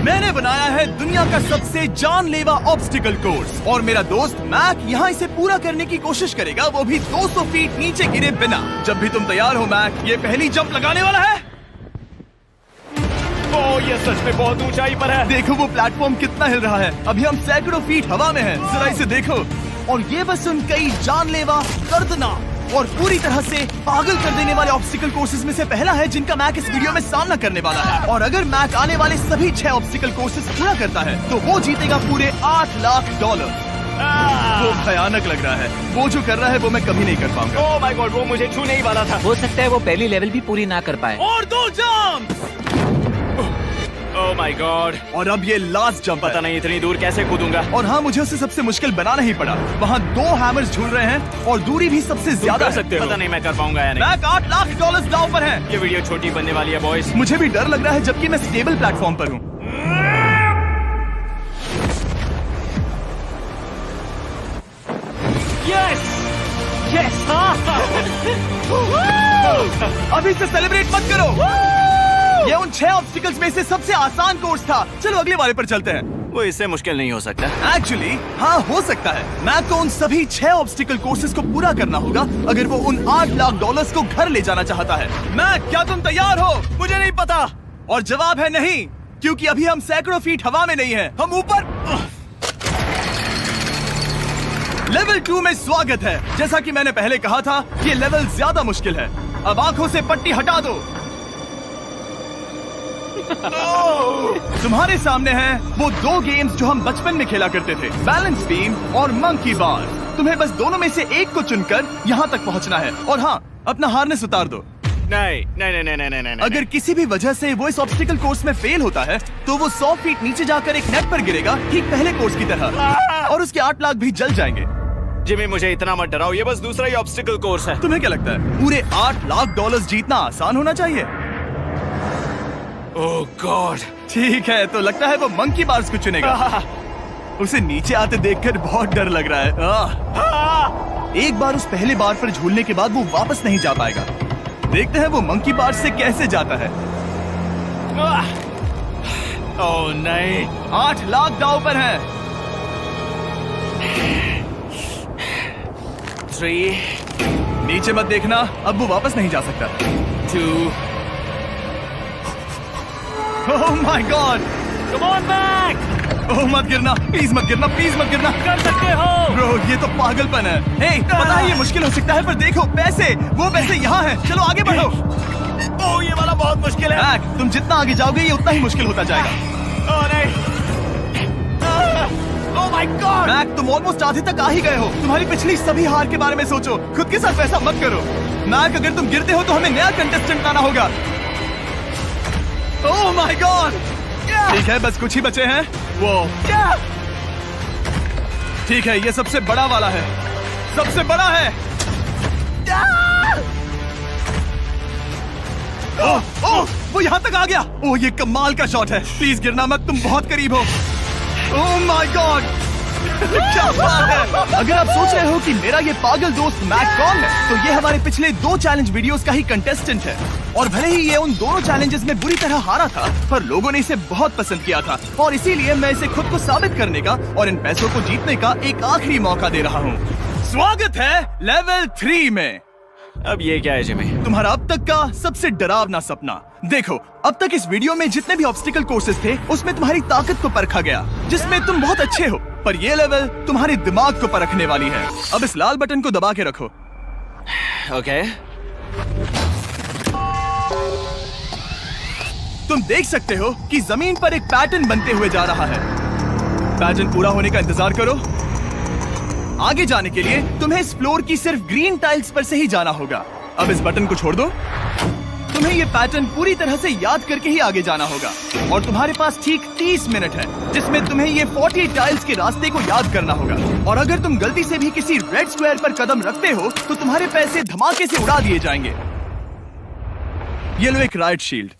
मैंने बनाया है दुनिया का सबसे जानलेवा ऑब्स्टिकल कोर्स और मेरा दोस्त मैक यहाँ इसे पूरा करने की कोशिश करेगा, वो भी 200 फीट नीचे गिरे बिना। जब भी तुम तैयार हो मैक, ये पहली जंप लगाने वाला है। ओह, ये सच में बहुत ऊंचाई पर है। देखो वो प्लेटफॉर्म कितना हिल रहा है। अभी हम सैकड़ों फीट हवा में हैं। जरा इसे देखो। और ये बस उन कई जानलेवा, दर्दनाक और पूरी तरह से पागल कर देने वाले ऑब्स्टिकल कोर्सेज में से पहला है जिनका मैक इस वीडियो में सामना करने वाला है। और अगर मैक आने वाले सभी 6 ऑब्स्टिकल कोर्सेज पूरा करता है तो वो जीतेगा पूरे $8 लाख। वो भयानक लग रहा है। वो जो कर रहा है वो मैं कभी नहीं कर पाऊंगा। ओह माय गॉड, वो मुझे छूने ही वाला था। हो सकता है वो पहली लेवल भी पूरी ना कर पाए। और 2 जंप। Oh my God. और अब ये लास्ट जंप। पता नहीं इतनी दूर कैसे कूदूंगा। और हाँ, मुझे उसे सबसे मुश्किल बनाना ही पड़ा। वहाँ 2 हैमर्स झूल रहे हैं और दूरी भी सबसे ज्यादा कर सकते हो। पता नहीं मैं कर पाऊंगा या नहीं। मैक $8 लाख दांव पर है। ये वीडियो छोटी बनने वाली है बॉयज। मुझे भी डर लग रहा है जबकि मैं स्टेबल प्लेटफॉर्म पर हूँ। Yes yes. अभी से सेलिब्रेट मत करो। ये उन 6 ऑब्स्टिकल्स में से सबसे आसान कोर्स था। चलो अगले वाले पर चलते हैं। वो इससे मुश्किल नहीं हो सकता। एक्चुअली हाँ, हो सकता है। मैक को उन सभी 6 ऑब्स्टिकल कोर्सेज को पूरा करना होगा अगर वो उन $8 लाख को घर ले जाना चाहता है। मैक, क्या तुम तैयार हो? मुझे नहीं पता। और जवाब है नहीं, क्योंकि अभी हम सैकड़ों फीट हवा में नहीं हैं। हम ऊपर। लेवल 2 में स्वागत है। जैसा कि मैंने पहले कहा था, ये लेवल ज्यादा मुश्किल है। अब आंखों से पट्टी हटा दो। तुम्हारे सामने हैं वो 2 गेम्स जो हम बचपन में खेला करते थे, बैलेंस बीम और मंकी बार। तुम्हें बस दोनों में से एक को चुनकर यहाँ तक पहुँचना है। और हाँ, अपना हार्नेस उतार दो। नहीं नहीं नहीं नहीं नहीं। अगर किसी भी वजह से वो इस ऑब्स्टिकल कोर्स में फेल होता है तो वो 100 फीट नीचे जाकर एक नेट पर गिरेगा, ठीक पहले कोर्स की तरह, और उसके 8 लाख भी जल जाएंगे। जिमी, मुझे इतना मत डराओ। ये बस दूसरा ही ऑब्स्टिकल कोर्स है। तुम्हें क्या लगता है पूरे $8 लाख जीतना आसान होना चाहिए? ओह गॉड। ठीक है, तो लगता है वो मंकी बार्स को चुनेगा। उसे नीचे आते देखकर बहुत डर लग रहा है। एक बार उस पहले बार पर झूलने के बाद वो वापस नहीं जा पाएगा। देखते हैं वो मंकी बार से कैसे जाता है। ओह नहीं। 8 लाख दांव पर है। 3 नीचे मत देखना, अब वो वापस नहीं जा सकता। 2 oh my God. Come on back. Oh मत गिरना, प्लीज मत गिरना, प्लीज मत गिरना। कर सकते हो। ब्रो, ये तो पागलपन है। हे, पता है ये मुश्किल हो सकता है, पर देखो पैसे, वो पैसे यहाँ हैं। चलो आगे बढ़ो। ओह, ये वाला बहुत मुश्किल है। मैक, तुम जितना आगे जाओगे ये उतना ही मुश्किल होता जाएगा। ओह नहीं। ओह माय गॉड। मैक, तुम ऑलमोस्ट आधे तक आ ही गए हो। तुम्हारी पिछली सभी हार के बारे में सोचो, खुद के साथ वैसा मत करो। मैक, अगर तुम गिरते हो तो हमें नया कंटेस्टेंट लाना होगा। ओह माय गॉड। ठीक है, बस कुछ ही बचे हैं। वो ठीक है, ये सबसे बड़ा वाला है, सबसे बड़ा है। ओह ओह, वो यहाँ तक आ गया। ओह, ये कमाल का शॉट है। प्लीज गिरना मत, तुम बहुत करीब हो। ओह माय गॉड, क्या बात है। अगर आप सोच रहे हो कि मेरा ये पागल दोस्त मैक कौन है, तो ये हमारे पिछले 2 चैलेंज वीडियोस का ही कंटेस्टेंट है। और भले ही ये उन दोनों चैलेंजेस में बुरी तरह हारा था, पर लोगों ने इसे बहुत पसंद किया था और इसीलिए मैं इसे खुद को साबित करने का और इन पैसों को जीतने का एक आखिरी मौका दे रहा हूँ। स्वागत है लेवल 3 में। अब ये क्या है जिमी? तुम्हारा अब तक का सबसे डरावना सपना। देखो, अब तक इस वीडियो में जितने भी ऑब्स्टिकल कोर्सेज थे उसमें तुम्हारी ताकत को परखा गया, जिसमें तुम बहुत अच्छे हो, पर ये लेवल तुम्हारे दिमाग को परखने वाली है। अब इस लाल बटन को दबा के रखो। ओके। तुम देख सकते हो कि जमीन पर एक पैटर्न बनते हुए जा रहा है। पैटर्न पूरा होने का इंतजार करो। आगे जाने के लिए तुम्हें इस फ्लोर की सिर्फ ग्रीन टाइल्स पर से ही जाना होगा। अब इस बटन को छोड़ दो। तुम्हें ये पैटर्न पूरी तरह से याद करके ही आगे जाना होगा और तुम्हारे पास ठीक 30 मिनट है, जिसमें तुम्हें ये 40 टाइल्स के रास्ते को याद करना होगा। और अगर तुम गलती से भी किसी रेड स्क्वायर पर कदम रखते हो तो तुम्हारे पैसे धमाके से उड़ा दिए जाएंगे। ये लो एक right shield.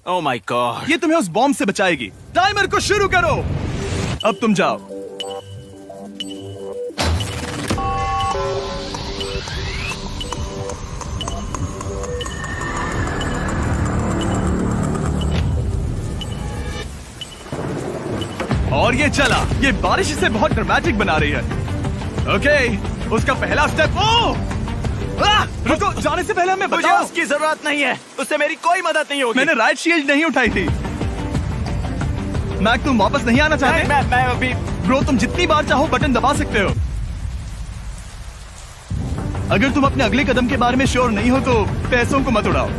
Oh my God. ये तुम्हें उस बॉम्ब से बचाएगी। टाइमर को शुरू करो। अब तुम जाओ। और ये चला। ये बारिश इसे बहुत ड्रामेटिक बना रही है। ओके, उसका पहला स्टेप। रुको, जाने से पहले हमें मुझे बताओ। उसकी जरूरत नहीं है, उससे मेरी कोई मदद नहीं होगी। मैंने राइट शील्ड नहीं उठाई थी। मैक, तुम वापस नहीं आना चाहते? मैं अभी ब्रो, तुम जितनी बार चाहो बटन दबा सकते हो। अगर तुम अपने अगले कदम के बारे में श्योर नहीं हो तो पैसों को मत उड़ाओ।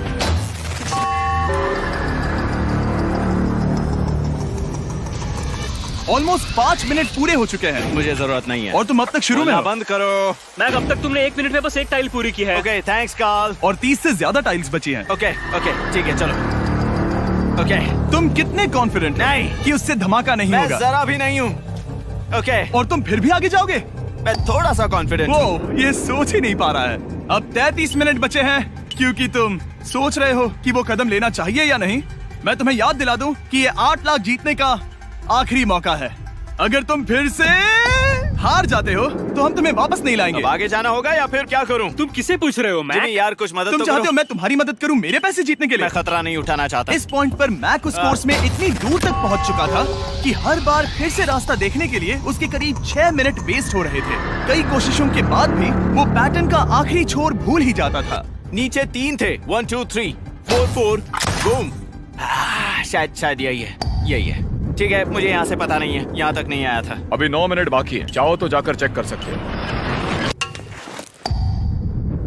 ऑलमोस्ट 5 मिनट पूरे हो चुके हैं मुझे जरूरत नहीं है। और तुम अब तक शुरू में बोलना हो। बंद करो। मैक, अब तक तुमने 1 मिनट में बस एक टाइल पूरी की है। Okay, thanks Carl. और 30 से ज्यादा टाइल्स बची हैं। ओके ठीक है, चलो। ओके, तुम कितने कॉन्फिडेंट नहीं। कि उससे धमाका नहीं मैं होगा? जरा भी नहीं हूँ। ओके, और तुम फिर भी आगे जाओगे? मैं थोड़ा सा कॉन्फिडेंट हूँ। वो ये सोच ही नहीं पा रहा है। अब 33 मिनट बचे हैं क्योंकि तुम सोच रहे हो कि वो कदम लेना चाहिए या नहीं। मैं तुम्हें याद दिला दूं कि ये 8 लाख जीतने का आखिरी मौका है। अगर तुम फिर से हार जाते हो तो हम तुम्हें वापस नहीं लाएंगे। अब आगे जाना होगा या फिर क्या करूं? तुम किसे पूछ रहे हो मैक? जिमी यार, कुछ मदद तुम तो चाहते करो। हो मैं तुम्हारी मदद करूं मेरे पैसे जीतने के लिए? मैं खतरा नहीं उठाना चाहता। इस पॉइंट पर मैक उस कोर्स में इतनी दूर तक पहुंच चुका था कि हर बार फिर से रास्ता देखने के लिए उसके करीब 6 मिनट वेस्ट हो रहे थे। कई कोशिशों के बाद भी वो पैटर्न का आखिरी छोर भूल ही जाता था। नीचे 3 थे। 1 2 3 4 4 बूम। शायद यही है। ठीक है, मुझे यहाँ से पता नहीं है, यहाँ तक नहीं आया था। अभी 9 मिनट बाकी है, चाहो तो जाकर चेक कर सकते हो।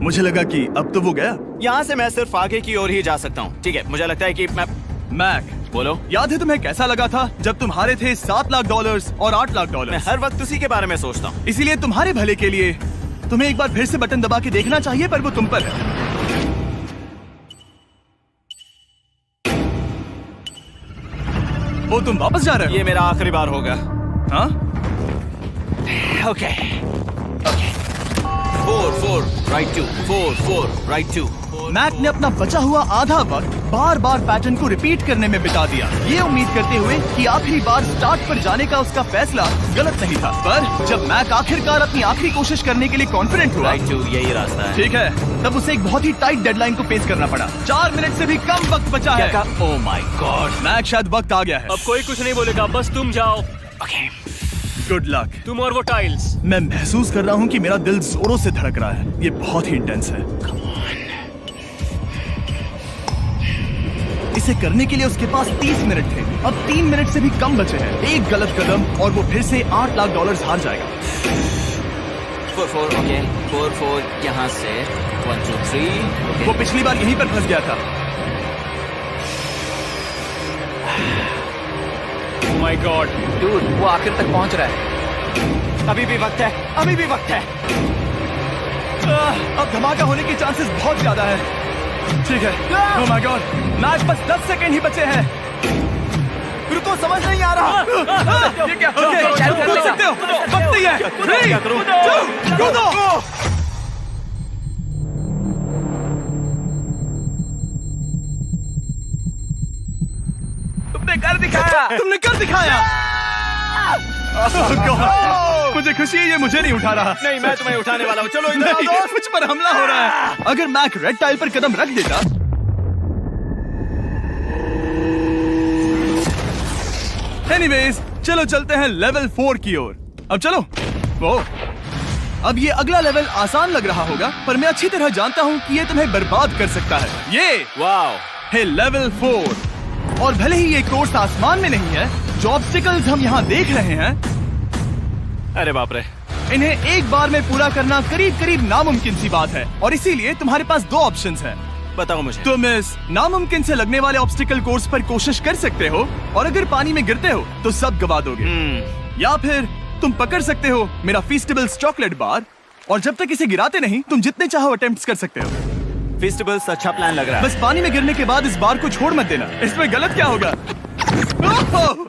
मुझे लगा कि अब तो वो गया। यहाँ से मैं सिर्फ आगे की ओर ही जा सकता हूँ। ठीक है, मुझे लगता है कि मैं मैक, बोलो। याद है तुम्हें कैसा लगा था जब तुम हारे थे $7 लाख और $8 लाख? मैं हर वक्त उसी के बारे में सोचता हूँ। इसीलिए तुम्हारे भले के लिए तुम्हें एक बार फिर से बटन दबा के देखना चाहिए, पर वो तुम पर है। वो तुम वापस जा रहे हो? ये मेरा आखिरी बार होगा। हाँ? Okay 4 right 2 4 right 2। मैक ने अपना बचा हुआ आधा वक्त बार बार पैटर्न को रिपीट करने में बिता दिया, ये उम्मीद करते हुए कि आखिरी बार स्टार्ट पर जाने का उसका फैसला गलत नहीं था। पर जब मैक आखिरकार अपनी आखिरी कोशिश करने के लिए कॉन्फिडेंट हुआ, राइट 2 यही रास्ता है। ठीक है, तब उसे एक बहुत ही टाइट डेडलाइन को फेस करना पड़ा। 4 मिनट से भी कम वक्त बचा है। ओह माय गॉड, मैक, शायद वक्त आ गया है। अब कोई कुछ नहीं बोलेगा, बस तुम जाओ। Okay good luck. तुम और वो टाइल्स। मैं महसूस कर रहा हूँ कि मेरा दिल जोरों से धड़क रहा है। ये बहुत ही इंटेंस है। इसे करने के लिए उसके पास 30 मिनट थे। अब 3 मिनट से भी कम बचे हैं। एक गलत कदम और वो फिर से $8 लाख हार जाएगा। 4 ओके 4 यहाँ से 1 2 3। वो पिछली बार यहीं पर फंस गया था। ओह माय गॉड, डूड, वो आखिर तक पहुंच रहा है। अभी भी वक्त है, अभी भी वक्त है। अब धमाका होने के चांसेस बहुत ज्यादा है। ठीक है। ओह माय गॉड, मैच बस 10 सेकंड ही बचे हैं। रुको, समझ नहीं आ रहा। ये क्या? कूद सकते हो, वक्त नहीं है। 3 2 कूदो। तुमने कर दिखाया। Oh God, मुझे खुशी है ये मुझे नहीं उठा रहा। नहीं, मैं तुम्हें उठाने वाला हूँ। चलो इधर आओ नहीं, दोस्त। मुझ पर हमला हो रहा है। अगर मैक रेड टाइल पर कदम रख देता। एनीवेज, चलो चलते हैं लेवल 4 की ओर। अब चलो। वो अब ये अगला लेवल आसान लग रहा होगा, पर मैं अच्छी तरह जानता हूँ कि ये तुम्हें बर्बाद कर सकता है। ये वाओ है लेवल 4। और भले ही ये कोर्स आसमान में नहीं है, जो ऑब्स्टिकल्स हम यहाँ देख रहे हैं, अरे बाप रे, इन्हें एक बार में पूरा करना करीब करीब नामुमकिन सी बात है। और इसीलिए तुम्हारे पास 2 ऑप्शंस हैं। बताओ मुझे। तुम इस नामुमकिन से लगने वाले ऑब्स्टिकल कोर्स पर कोशिश कर सकते हो, और अगर पानी में गिरते हो तो सब गवा दोगे। या फिर तुम पकड़ सकते हो मेरा फीस्टेबल्स चॉकलेट बार, और जब तक इसे गिराते नहीं तुम जितने चाहो अटेम्प्ट्स कर सकते हो। फेस्टिवल्स अच्छा प्लान लग रहा है। बस पानी में गिरने के बाद इस बार को छोड़ मत देना। इसमें गलत क्या होगा? ओह!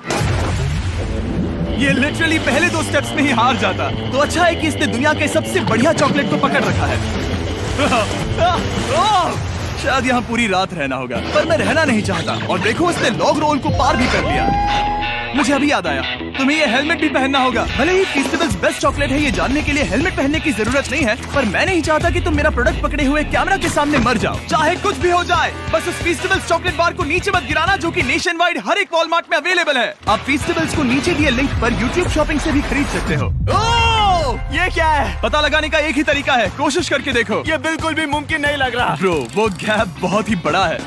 ये लिटरली पहले 2 स्टेप्स में ही हार जाता। तो अच्छा है कि इसने दुनिया के सबसे बढ़िया चॉकलेट को पकड़ रखा है। शायद यहाँ पूरी रात रहना होगा, पर मैं रहना नहीं चाहता। और देखो, इसने लॉग रोल को पार भी कर लिया। मुझे मुझे अभी याद आया, तुम्हें ये हेलमेट भी पहनना होगा। भले ही फीस्टिवल्स बेस्ट चॉकलेट है ये जानने के लिए हेलमेट पहनने की जरूरत नहीं है, पर मैं नहीं चाहता कि तुम मेरा प्रोडक्ट पकड़े हुए कैमरा के सामने मर जाओ। चाहे कुछ भी हो जाए, बस उस फीस्टिवल्स चॉकलेट बार को नीचे मत गिराना, जो कि नेशन वाइड हर एक वॉलमार्ट में अवेलेबल है। आप फीस्टिवल्स को नीचे दिए लिंक पर YouTube शॉपिंग से भी खरीद सकते हो। ओह, ये क्या है? पता लगाने का एक ही तरीका है, कोशिश करके देखो। ये बिल्कुल भी मुमकिन नहीं लग रहा। ब्रो, वो गैप बहुत ही बड़ा है।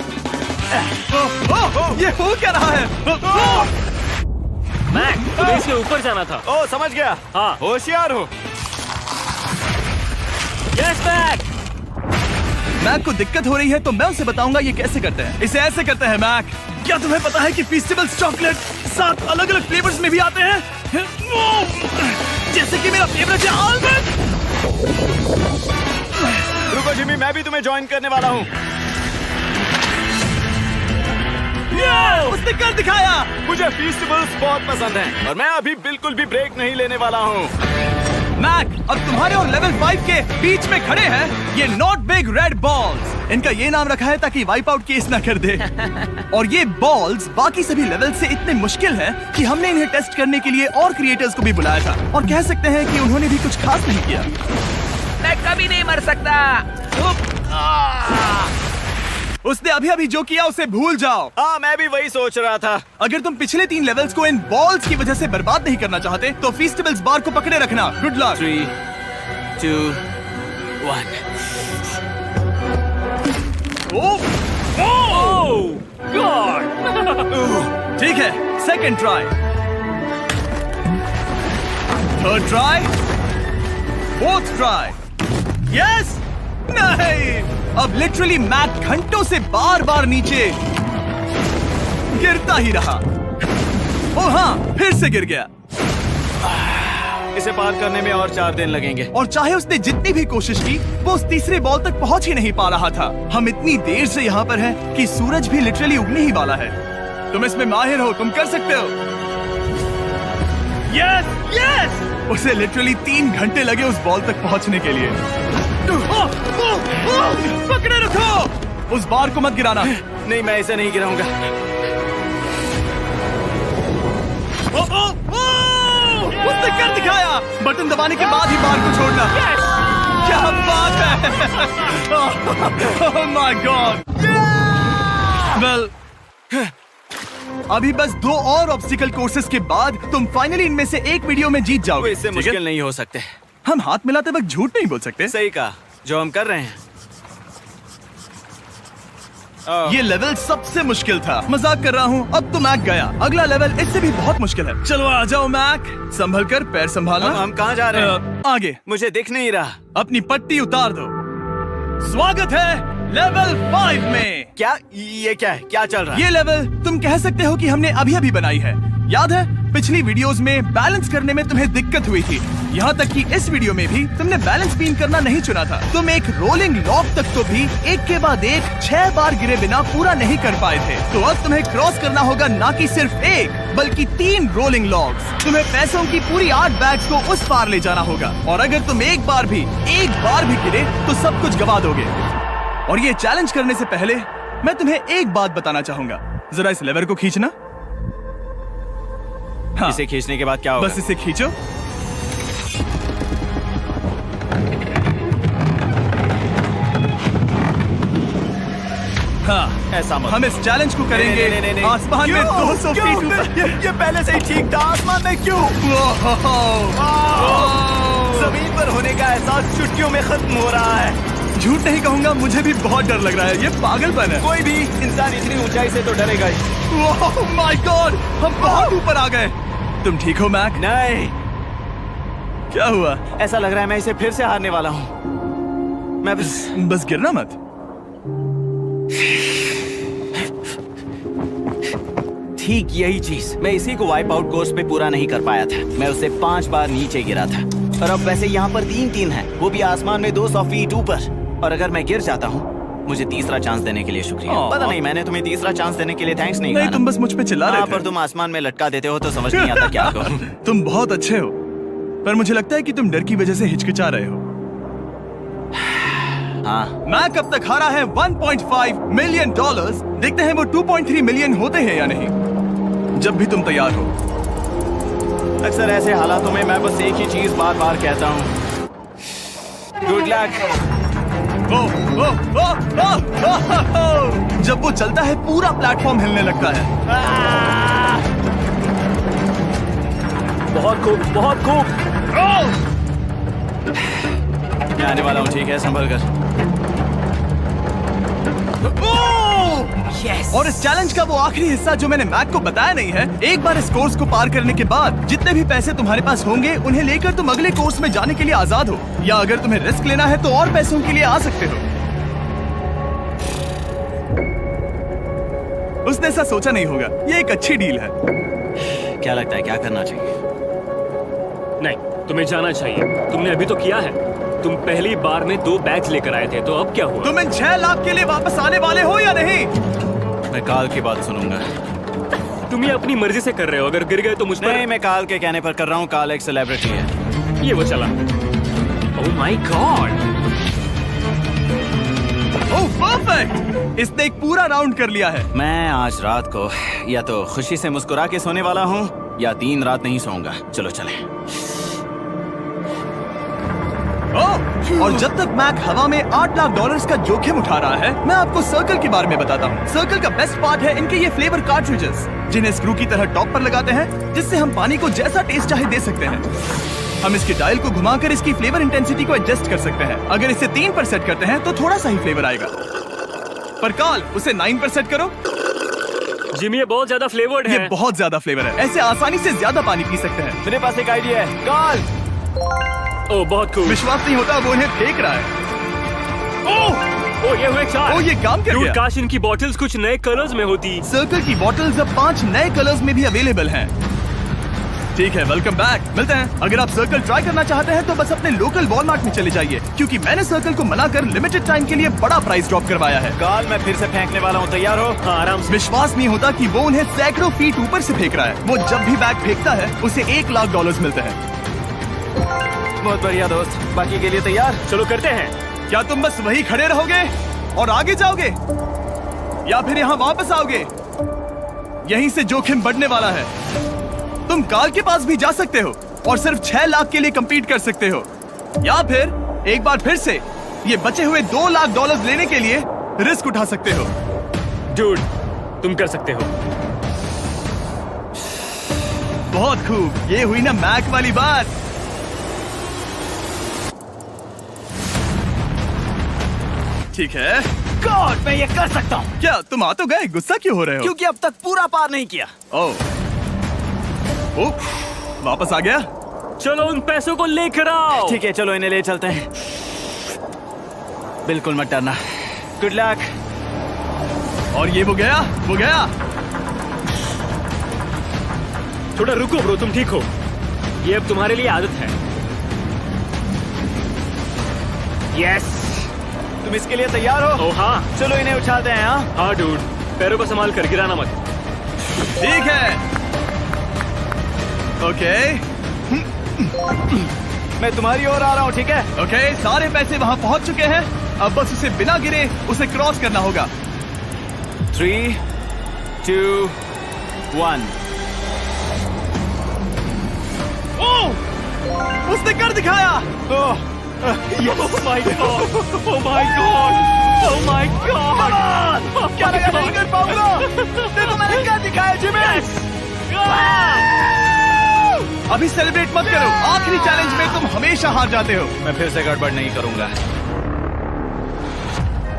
ये हो क्या रहा है? मैक, तुम्हें इसके ऊपर जाना था। ओ, समझ गया। हाँ। होशियार हो। Yes Mac. मैक को दिक्कत हो रही है तो मैं उसे बताऊंगा ये कैसे करते हैं। इसे ऐसे करते हैं मैक। क्या तुम्हें पता है कि फीस्टिवल्स चॉकलेट 7 अलग-अलग फ्लेवर्स में भी आते हैं? जैसे कि मेरा फेवरेट है आलमंड। रुको जिमी, मैं भी तुम्हें ज्वाइन करने वाला हूँ। उसने कर दिखाया। मुझे फेस्टिवल्स बहुत पसंद हैं और मैं अभी बिल्कुल भी ब्रेक नहीं लेने वाला हूँ। मैक, अब तुम्हारे और लेवल 5 के बीच में खड़े हैं ये नॉट बिग रेड बॉल्स। इनका ये नाम रखा है ताकि वाइप आउट केस ना कर दे। और ये बॉल्स बाकी सभी लेवल से इतने मुश्किल हैं कि हमने इन्हें टेस्ट करने के लिए और क्रिएटर्स को भी बुलाया था, और कह सकते हैं कि उन्होंने भी कुछ खास नहीं किया। मैं कभी नहीं मर सकता। उसने अभी अभी जो किया उसे भूल जाओ। हाँ, मैं भी वही सोच रहा था। अगर तुम पिछले 3 लेवल्स को इन बॉल्स की वजह से बर्बाद नहीं करना चाहते तो फीस्टिवल्स बार को पकड़े रखना। Good luck. 3, 2, 1। ओह गॉड। ठीक है, second try, third try, fourth try. Yes, नहीं, अब लिटरली मैक घंटों से बार बार नीचे गिरता ही रहा। ओ हाँ, फिर से गिर गया। इसे पार करने में और 4 दिन लगेंगे। और चाहे उसने जितनी भी कोशिश की, वो उस तीसरे बॉल तक पहुंच ही नहीं पा रहा था। हम इतनी देर से यहाँ पर हैं कि सूरज भी लिटरली उगने ही वाला है। तुम इसमें माहिर हो, तुम कर सकते हो। Yes, yes! उसे लिटरली 3 घंटे लगे उस बॉल तक पहुंचने के लिए। पकड़े रखो, उस बार को मत गिराना। नहीं, मैं इसे नहीं गिराऊंगा। उसने कर दिखाया। बटन दबाने के बाद ही बार को छोड़ना। क्या बात है। ओह माय गॉड। वेल, अभी बस 2 और ऑब्स्टिकल कोर्सेस के बाद तुम फाइनली इनमें से एक वीडियो में जीत वो जाओगे। इससे मुश्किल नहीं हो सकते। हम हाथ मिलाते वक्त झूठ नहीं बोल सकते। सही कहा, जो हम कर रहे हैं। ये लेवल सबसे मुश्किल था। मजाक कर रहा हूँ, अब तो मैक गया। अगला लेवल इससे भी बहुत मुश्किल है। चलो आ जाओ मैक, संभल कर, पैर संभालना। हम कहाँ जा रहे हैं? आगे। मुझे दिख नहीं रहा। अपनी पट्टी उतार दो। स्वागत है लेवल 5 में। क्या ये क्या है? क्या चल रहा है? ये लेवल तुम कह सकते हो कि हमने अभी अभी बनाई है। याद है पिछली वीडियोस में बैलेंस करने में तुम्हें दिक्कत हुई थी, यहाँ तक कि इस वीडियो में भी तुमने बैलेंस बीन करना नहीं चुना था। तुम एक रोलिंग लॉक तक तो भी एक के बाद एक 6 बार गिरे बिना पूरा नहीं कर पाए थे। तो अब तुम्हें क्रॉस करना होगा ना कि सिर्फ एक बल्कि 3 रोलिंग लॉक्स। तुम्हें पैसों की पूरी 8 बैग्स को उस पार ले जाना होगा, और अगर तुम एक बार भी गिरे तो सब कुछ गवा दोगे। और ये चैलेंज करने से पहले मैं तुम्हें एक बात बताना चाहूंगा। जरा इस लेवर को खींचना। हाँ, इसे खींचने के बाद क्या होगा? बस इसे खींचो। हाँ, ऐसा मत। हम इस चैलेंज को करेंगे नहीं। आसमान में 200 क्यों? फीट ऊपर। ये पहले से ही ठीक था। आसमान में क्यों? जमीन पर होने का एहसास चुटकियों में खत्म हो रहा है। झूठ नहीं कहूंगा, मुझे भी बहुत डर लग रहा है। ये पागलपन है। कोई भी इंसान इतनी ऊंचाई से तो डरेगा ही। ओह माय गॉड, हम बहुत ऊपर आ गए। तुम ठीक हो मैक? नहीं, क्या हुआ? ऐसा लग रहा है मैं इसे फिर से हारने वाला हूँ। मैं बस गिरना मत। ठीक यही चीज मैं इसी को वाइप आउट कोर्स पे पूरा नहीं कर पाया था। मैं उसे 5 बार नीचे गिरा था, और अब वैसे यहाँ पर 3-3 है, वो भी आसमान में 200 फीट ऊपर। और अगर मैं गिर जाता हूँ, मुझे तीसरा चांस देने के लिए शुक्रिया। पता नहीं, मैंने तुम्हें तीसरा चांस देने के लिए थैंक्स नहीं कहा। तुम बस मुझ पे चिल्ला रहे थे। पर तुम आसमान में लटका देते हो तो समझ नहीं आता क्या करूं। तुम बहुत अच्छे हो, पर मुझे लगता है कि तुम डर की वजह से हिचकिचा रहे हो। हाँ, मैक अब तक हारा है $1.5 मिलियन। देखते हैं वो 2.3 मिलियन होते हैं या नहीं। जब भी तुम तैयार हो। अक्सर ऐसे हालातों में मैं बस एक ही चीज बार बार कहता हूँ, गुड लक। जब वो चलता है पूरा प्लेटफॉर्म हिलने लगता है। बहुत खूब, बहुत खूब। मैं आने वाला हूँ, ठीक है, संभल कर। Yes. और इस चैलेंज का वो आखिरी हिस्सा जो मैंने मैक को बताया नहीं है, एक बार इस कोर्स को पार करने के बाद जितने भी पैसे तुम्हारे पास होंगे उन्हें लेकर तुम अगले कोर्स में जाने के लिए आजाद हो, या अगर तुम्हें रिस्क लेना है तो और पैसों के लिए आ सकते हो। उसने ऐसा सोचा नहीं होगा, ये एक अच्छी डील है। क्या लगता है क्या करना चाहिए? नहीं, तुम्हें जाना चाहिए। तुमने अभी तो किया है। तुम पहली बार में 2 बैग्स लेकर आए थे, तो अब क्या हुआ? तुम इन 6 लाख के लिए वापस आने वाले हो या नहीं? मैं काल की बात सुनूंगा। तुम ये अपनी मर्जी से कर रहे हो। अगर गिर गए तो मुझ पर नहीं, मैं काल के कहने पर कर रहा हूँ। काल एक सेलिब्रिटी है। ये वो चला। ओह माय गॉड, ओह परफेक्ट! इसने एक पूरा राउंड कर लिया है। मैं आज रात को या तो खुशी से मुस्कुरा के सोने वाला हूँ या 3 रात नहीं सोऊंगा। चलो चलें। और जब तक मैक हवा में $8 लाख का जोखिम उठा रहा है, मैं आपको सर्कल के बारे में बताता हूँ। सर्कल का बेस्ट पार्ट है इनके ये फ्लेवर कार्ट्रिजेस, जिन्हें स्क्रू की तरह टॉप पर लगाते हैं, जिससे हम पानी को जैसा टेस्ट चाहे दे सकते हैं। हम इसके डायल को घुमाकर इसकी फ्लेवर इंटेंसिटी को एडजस्ट कर सकते हैं। अगर इसे 3 पर सेट करते हैं तो थोड़ा सा ही फ्लेवर आएगा, पर कॉल उसे 9 पर सेट करो। जिमी ये बहुत ज्यादा फ्लेवर्ड ये है। बहुत ज्यादा फ्लेवर है, ऐसे आसानी से ज्यादा पानी पी सकते हैं। मेरे पास एक आइडिया है। काल, ओह बहुत खूब। विश्वास नहीं होता, वो उन्हें फेंक रहा है। ओह ये हुए 4। ओह, ये काम कर Dude, गया। काश इनकी बॉटल्स कुछ नए कलर्स में होती। सर्कल की बॉटल्स अब 5 नए कलर्स में भी अवेलेबल हैं। ठीक है, वेलकम बैक। मिलते हैं। अगर आप सर्कल ट्राई करना चाहते हैं तो बस अपने लोकल वॉलमार्ट में चले जाइए, क्योंकि मैंने सर्कल को मना कर लिमिटेड टाइम के लिए बड़ा प्राइस ड्रॉप करवाया है। काल मैं फिर से फेंकने वाला हूँ, तैयार हो? हाँ, आराम से। विश्वास नहीं होता कि वो उन्हें सैकड़ों फीट ऊपर से फेंक रहा है। वो जब भी बैग फेंकता है उसे $1 लाख मिलते हैं। बहुत बढ़िया दोस्त, बाकी के लिए तैयार? चलो करते हैं। क्या तुम बस वही खड़े रहोगे और आगे जाओगे, या फिर यहाँ वापस आओगे? यहीं से जोखिम बढ़ने वाला है। तुम काल के पास भी जा सकते हो और सिर्फ 6 लाख के लिए compete कर सकते हो, या फिर एक बार फिर से ये बचे हुए $2 लाख लेने के लिए रिस्क उठा सकते हो। डूड, तुम कर सकते हो। बहुत खूब, ये हुई ना मैक वाली बात। ठीक है। गॉड, मैं ये कर सकता हूँ। क्या तुम आ तो गए, गुस्सा क्यों हो रहे हो? क्योंकि अब तक पूरा पार नहीं किया। ओह, वापस आ गया। चलो उन पैसों को लेकर आओ। ठीक है, चलो इन्हें ले चलते हैं। बिल्कुल मत डरना। Good luck. और ये वो गया। थोड़ा रुको ब्रो, तुम ठीक हो। ये अब तुम्हारे लिए आदत है। यस। तुम इसके लिए तैयार हो? ओह हाँ। चलो इन्हें उछालते हैं। हाँ डूड, पैरों को संभाल कर, गिराना मत। ठीक है। ओके मैं तुम्हारी ओर आ रहा हूँ, ठीक है? ओके, सारे पैसे वहाँ पहुँच चुके हैं। अब बस उसे बिना गिरे उसे क्रॉस करना होगा। 3, 2, 1। उसने कर दिखाया। Oh my god! Oh my god! Oh my god! क्या लगा नहीं कर पाऊंगा? देखो मैंने क्या दिखाया जिमी। अभी सेलिब्रेट मत करो, आखिरी चैलेंज में तुम हमेशा हार जाते हो। मैं फिर से गड़बड़ नहीं करूंगा।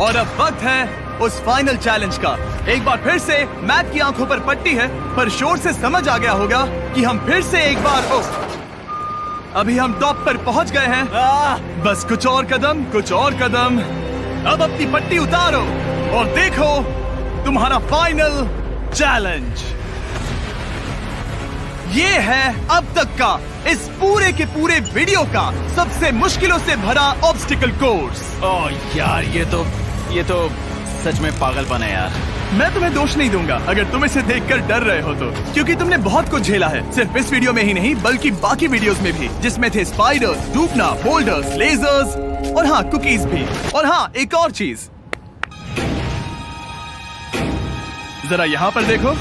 और अब वक्त है उस फाइनल चैलेंज का। एक बार फिर से मैक की आंखों पर पट्टी है, पर शोर से समझ आ गया होगा कि हम फिर से एक बार अभी हम टॉप पर पहुंच गए हैं। बस कुछ और कदम। अब अपनी पट्टी उतारो और देखो तुम्हारा फाइनल चैलेंज। ये है अब तक का इस पूरे के पूरे वीडियो का सबसे मुश्किलों से भरा ऑब्स्टिकल कोर्स। ओह यार, ये तो सच में पागलपन है यार। मैं तुम्हें दोष नहीं दूंगा अगर तुम इसे देखकर डर रहे हो तो, क्योंकि तुमने बहुत कुछ झेला है, सिर्फ इस वीडियो में ही नहीं बल्कि बाकी वीडियोस में भी, जिसमें थे स्पाइडर्स, डूबना, बोल्डर्स, लेजर्स और हाँ कुकीज भी। और हाँ, एक और चीज, जरा यहाँ पर देखो।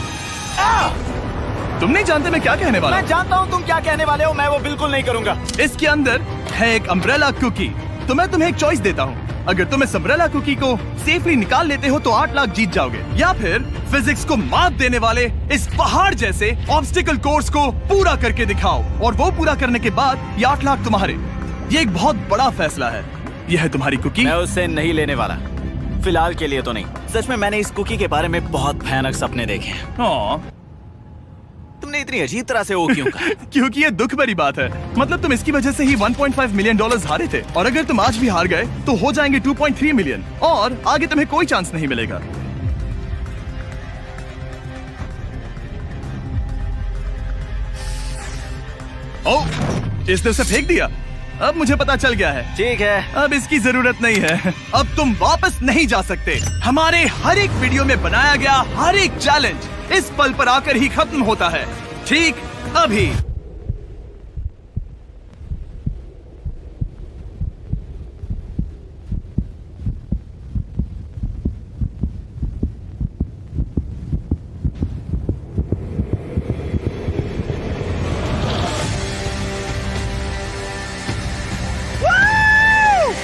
तुम नहीं जानते मैं क्या कहने वाला मैं जानता हूँ तुम क्या कहने वाले हो, मैं वो बिल्कुल नहीं करूंगा। हूँ। इसके अंदर है एक अम्ब्रेला कुकी। तो मैं तुम्हें एक चॉइस देता हूँ। अगर तुम इस अम्ब्रेला कुकी को सेफली निकाल लेते हो तो 8 लाख जीत जाओगे, या फिर फिजिक्स को मात देने वाले इस पहाड़ जैसे ऑब्स्टिकल कोर्स को पूरा करके दिखाओ, और वो पूरा करने के बाद ये 8 लाख तुम्हारे। ये एक बहुत बड़ा फैसला है। यह है तुम्हारी कुकी। मैं उससे नहीं लेने वाला, फिलहाल के लिए तो नहीं। सच में मैंने इस कुकी के बारे में बहुत भयानक सपने देखे हैं। हाँ, तुमने इतनी अजीब तरह से वो क्यों कहा? क्योंकि ये दुख भरी बात है। मतलब तुम इसकी वजह से ही 1.5 मिलियन डॉलर्स हारे थे, और अगर तुम आज भी हार गए तो हो जाएंगे 2.3 मिलियन, और आगे तुम्हें कोई चांस नहीं मिलेगा। ओह, इसने उसे फेंक दिया। अब मुझे पता चल गया है। ठीक है, अब इसकी जरूरत नहीं है। अब तुम वापस नहीं जा सकते। हमारे हर एक वीडियो में बनाया गया हर एक चैलेंज इस पल पर आकर ही खत्म होता है, ठीक अभी।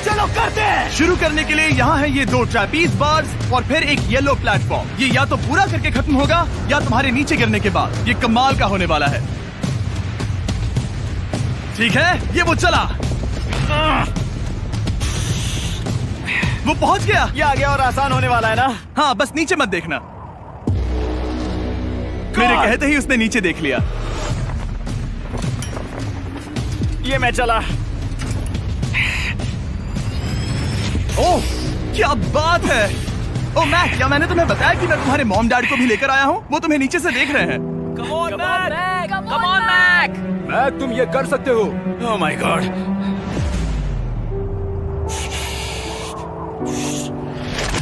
चलो करते हैं। शुरू करने के लिए यहाँ है ये 2 ट्रैपीज बार्स और फिर एक येलो प्लेटफॉर्म। ये या तो पूरा करके खत्म होगा या तुम्हारे नीचे गिरने के बाद। ये कमाल का होने वाला है। ठीक है, ये वो चला। वो पहुंच गया। ये आगे और आसान होने वाला है ना? हाँ, बस नीचे मत देखना। मेरे कहते ही उसने नीचे देख लिया। ये मैं चला। ओह, क्या बात है। ओह मैक, क्या मैंने तुम्हें बताया कि मैं तुम्हारे मॉम डैड को भी लेकर आया हूँ? वो तुम्हें नीचे से देख रहे हैं। Come on Mac. मैक, तुम ये कर सकते हो। ओह my God.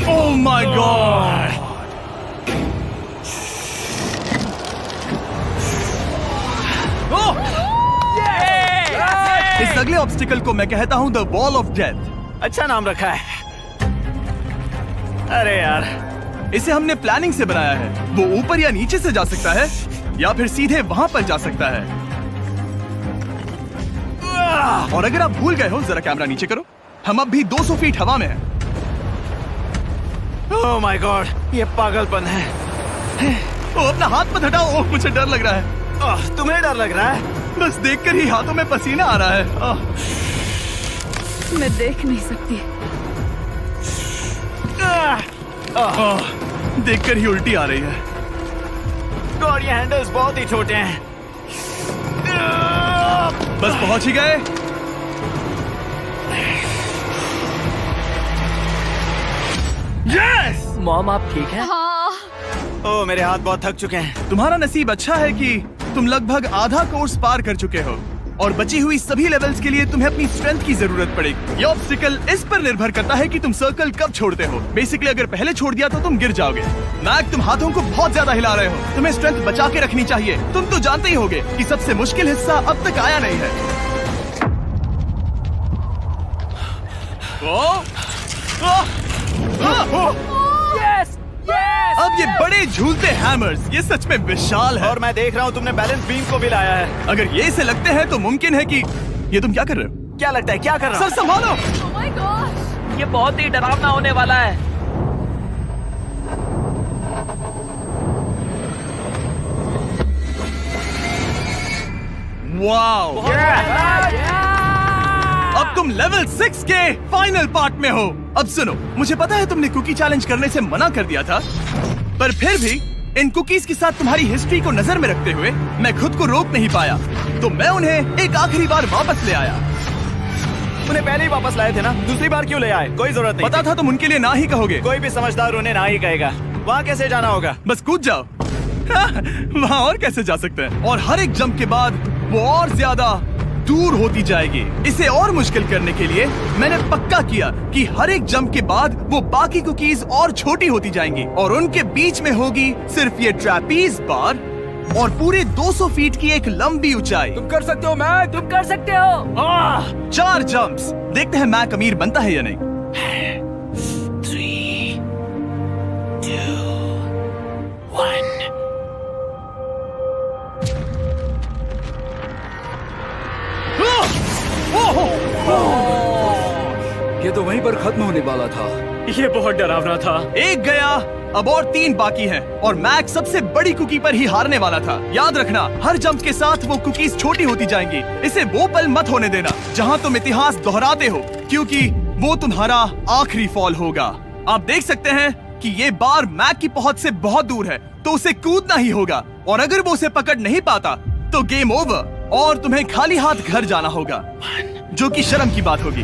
Oh my God. इस अगले ऑब्स्टिकल को मैं कहता हूँ द वॉल ऑफ डेथ। अच्छा नाम रखा है। अरे यार, इसे हमने प्लानिंग से बनाया है। वो ऊपर या नीचे से जा सकता है, या फिर सीधे वहां पर जा सकता है। और अगर आप भूल गए हो, जरा कैमरा नीचे करो। हम अब भी 200 फीट हवा में हैं। ओह माय गॉड, ये पागलपन है। ओ, अपना हाथ मत हटाओ। ओह, मुझे डर लग रहा है। तुम्हें डर लग रहा है? बस देखकर ही हाथों में पसीना आ रहा है। मैं देख नहीं सकती। देखकर ही उल्टी आ रही है। गॉड, ये हैंडल्स बहुत ही छोटे हैं। बस पहुंच ही गए। यस! मॉम, आप ठीक हैं? हाँ, ओह, मेरे हाथ बहुत थक चुके हैं। तुम्हारा नसीब अच्छा है कि तुम लगभग आधा कोर्स पार कर चुके हो, और बची हुई सभी लेवल्स के लिए तुम्हें अपनी स्ट्रेंथ की जरूरत पड़ेगी। ये ऑब्स्टिकल इस पर निर्भर करता है कि तुम सर्कल कब छोड़ते हो। बेसिकली अगर पहले छोड़ दिया तो तुम गिर जाओगे। मैक, तुम हाथों को बहुत ज्यादा हिला रहे हो। तुम्हें स्ट्रेंथ बचा के रखनी चाहिए। तुम तो जानते ही होगे कि सबसे मुश्किल हिस्सा अब तक आया नहीं है। Yes, yes. अब ये बड़े झूलते हैमर्स, ये सच में विशाल है। और मैं देख रहा हूँ तुमने बैलेंस बीम को भी लाया है। अगर ये इसे लगते हैं तो मुमकिन है कि ये तुम क्या कर रहे हो? क्या लगता है, क्या कर रहा सर संभालो। oh my gosh! ये बहुत ही डरावना होने वाला है। वाओ! अब तुम लेवल 6 के फाइनल पार्ट में हो। अब सुनो, मुझे पता है तुमने कुकी चैलेंज करने से मना कर दिया था, पर फिर भी इन कुकीज के साथ तुम्हारी हिस्ट्री को नजर में रखते हुए मैं खुद को रोक नहीं पाया, तो मैं उन्हें एक आखिरी बार वापस ले आया। उन्हें पहले ही वापस लाए थे ना, दूसरी बार क्यों ले आए? कोई जरूरत नहीं। पता था तुम उनके लिए ना ही कहोगे। कोई भी समझदार उन्हें ना ही कहेगा। वहाँ कैसे जाना होगा? बस कूद जाओ। वहाँ और कैसे जा सकते हैं? और हर एक जंप के बाद वो और ज्यादा दूर होती जाएगी। इसे और मुश्किल करने के लिए मैंने पक्का किया कि हर एक जंप के बाद वो बाकी कुकीज और छोटी होती जाएंगी, और उनके बीच में होगी सिर्फ ये ट्रैपीज बार और पूरे 200 फीट की एक लंबी ऊंचाई। तुम कर सकते हो मैक। तुम कर सकते हो। 4 जंप्स। देखते हैं मैक अमीर बनता है या नहीं। 3, 2, 1। ये तो वहीं पर खत्म होने वाला था। ये बहुत डरावना था। एक गया, अब और 3 बाकी हैं और मैक सबसे बड़ी कुकी पर ही हारने वाला था। याद रखना, हर जंप के साथ वो कुकीज छोटी होती जाएंगी। इसे वो पल मत होने देना जहां तुम इतिहास दोहराते हो, क्योंकि वो तुम्हारा आखिरी फॉल होगा। आप देख सकते हैं कि ये बार मैक की पहुंच से बहुत दूर है, तो उसे कूदना ही होगा। और अगर वो उसे पकड़ नहीं पाता तो गेम ओवर और तुम्हें खाली हाथ घर जाना होगा, जो कि शर्म की बात होगी।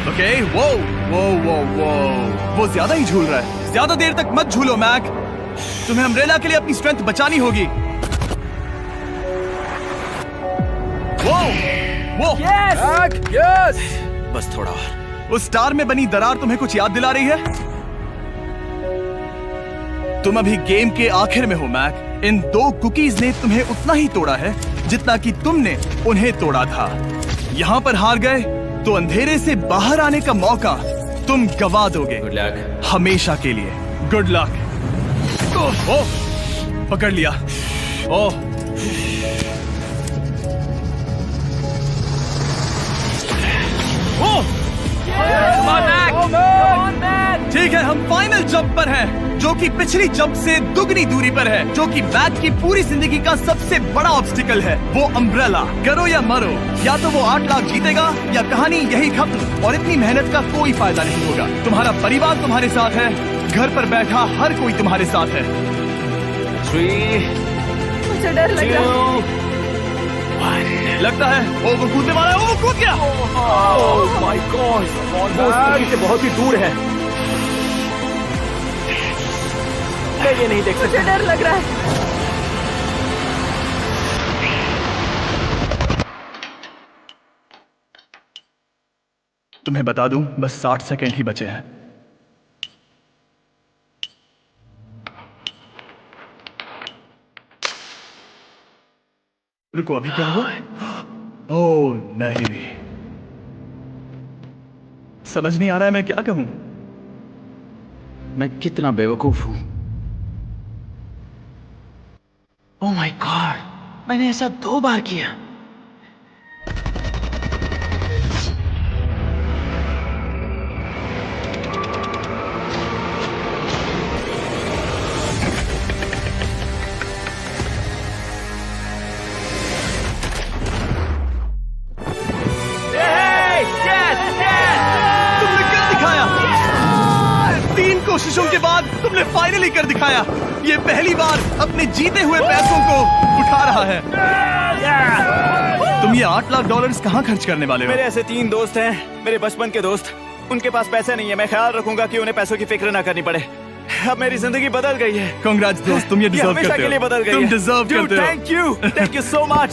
ओके, वो ज्यादा ही झूल रहा है। ज्यादा देर तक मत झूलो मैक, तुम्हें अम्ब्रेला के लिए अपनी स्ट्रेंथ बचानी होगी। वो यस। बस थोड़ा और। उस स्टार में बनी दरार तुम्हें कुछ याद दिला रही है? तुम अभी गेम के आखिर में हो मैक। इन 2 कुकीज ने तुम्हें उतना ही तोड़ा है जितना कि तुमने उन्हें तोड़ा था। यहाँ पर हार गए तो अंधेरे से बाहर आने का मौका तुम गवा दोगे। Good luck. हमेशा के लिए। Good luck. पकड़ लिया। ओह, ठीक है, हम फाइनल जंप पर हैं, जो कि पिछली जंप से दुगनी दूरी पर है, जो कि मैक की पूरी जिंदगी का सबसे बड़ा ऑब्स्टिकल है। वो अम्ब्रेला। करो या मरो, या तो वो 8 लाख जीतेगा या कहानी यही खत्म और इतनी मेहनत का कोई फायदा नहीं होगा। तुम्हारा परिवार तुम्हारे साथ है, घर पर बैठा हर कोई तुम्हारे साथ है। 3, मुझे डर लग रहा है। 2, 1। लगता है वो कूदने वाला है। वो कूद गया। ओह माय गॉड, वो स्थिति से बहुत ही दूर है। मैं ये नहीं देख मुझे डर लग रहा है। तुम्हें बता दूं, बस 60 सेकंड ही बचे हैं। रुको, अभी क्या हुआ? ओह नहीं, समझ नहीं आ रहा है मैं क्या कहूं। मैं कितना बेवकूफ हूं। ओह माय गॉड, मैंने ऐसा 2 बार किया। तुमने कर दिखाया। 3 कोशिशों के बाद तुमने फाइनली कर दिखाया। ये पहली बार अपने जीते हुए पैसों को उठा रहा है। तुम ये $8 लाख कहाँ खर्च करने वाले हो? मेरे ऐसे 3 दोस्त हैं, मेरे बचपन के दोस्त। उनके पास पैसे नहीं है। मैं ख्याल रखूंगा कि उन्हें पैसों की फिक्र ना करनी पड़े। अब मेरी जिंदगी बदल गई है। कांग्रेस दोस्त, तुम ये डिजर्व हमेशा करते के लिए हो। बदल गई तुम है। डिजर्व करते हो। Thank you so much.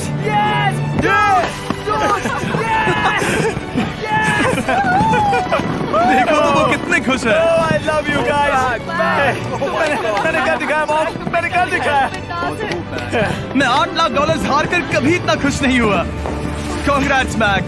देखो तो वो कितने खुश है। I love you guys. मैंने कर दिखाया मॉम, मैंने कर दिखाया। मैं $8 लाख हार कर कभी इतना खुश नहीं हुआ। कांग्रेस मैक।